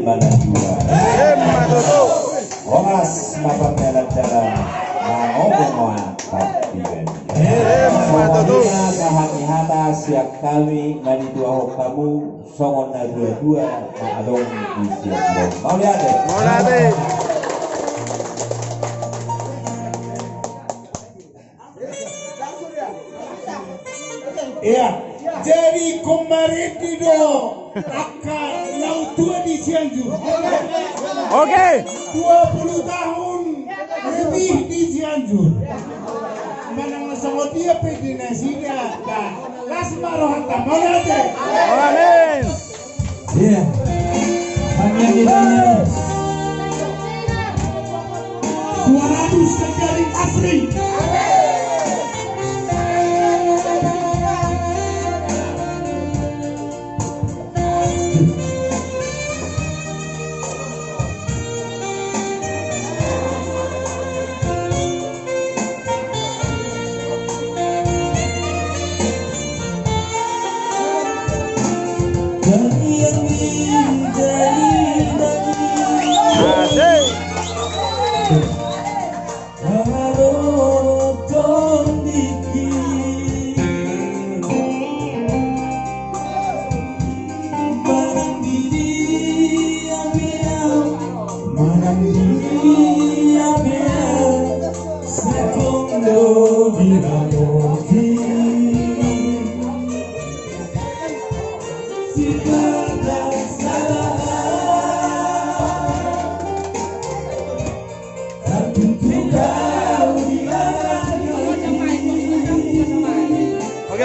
mana dua. Oras mapamela jalan ngomong kapten. Semuanya kahati-hata siap kami ngani dua kamu songon na dua-dua na adong di siap. Mau lihat deh. Mau lihat deh. Iya, jadi kemarin itu akan laut tua di Cianjur. Oke. 20 tahun lebih di Cianjur. Mana sama dia pergi nasinya, kasih marohata mau nanti. Amin. Iya. Hanya kita 200 kejari asli.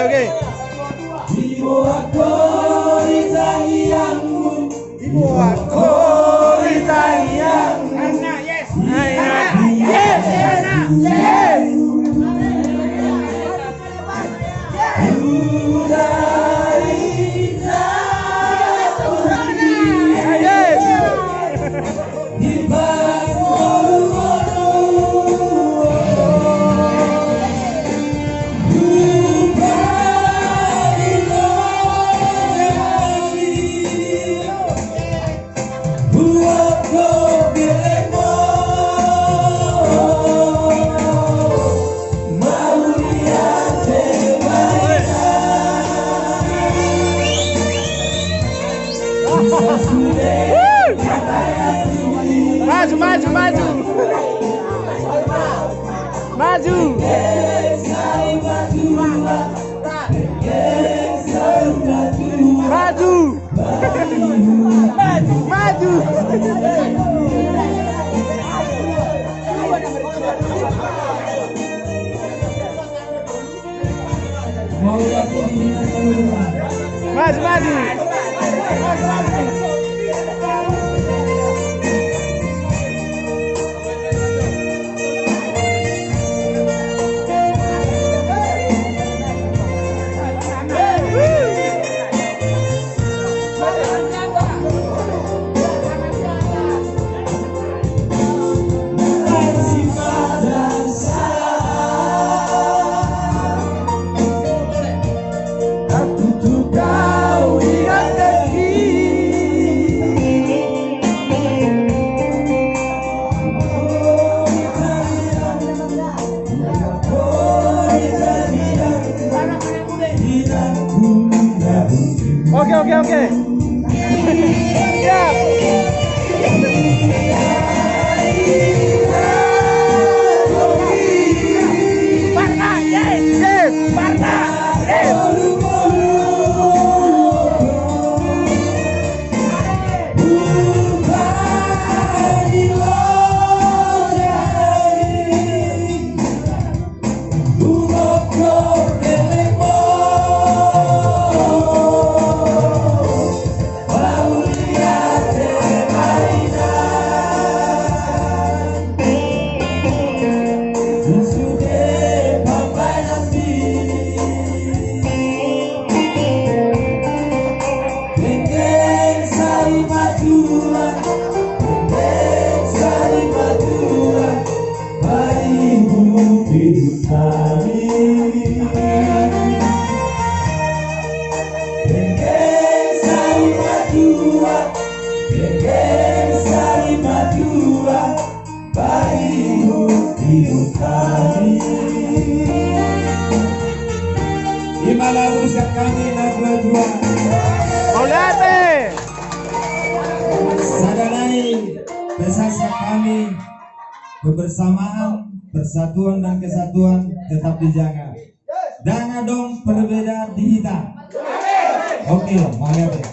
Oke. Ibu aku ditayangmu, Ibu aku ditayang. anak yes, Yes, anak. Yes. Maju. Oke. Siap. Parna, yes, Parna, yes. Yeah. Di malam usia kami nak berdua. Mau lihat nih. Sadanai besasya kami kebersamaan, persatuan dan kesatuan tetap dijaga. Dana dong berbeda di hitam. Oke, mau lihat ya.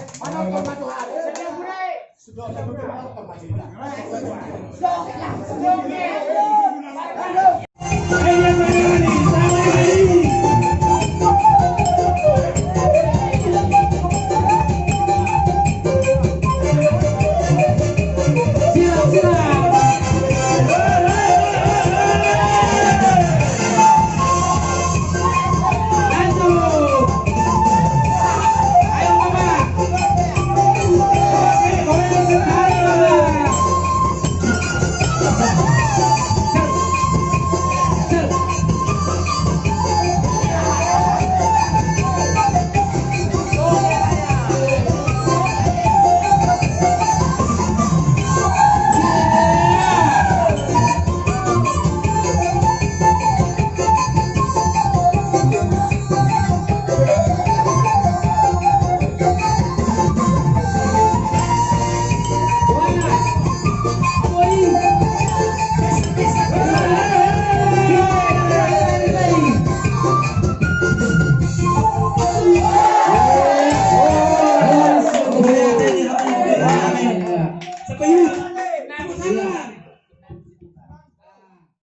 Sepayut.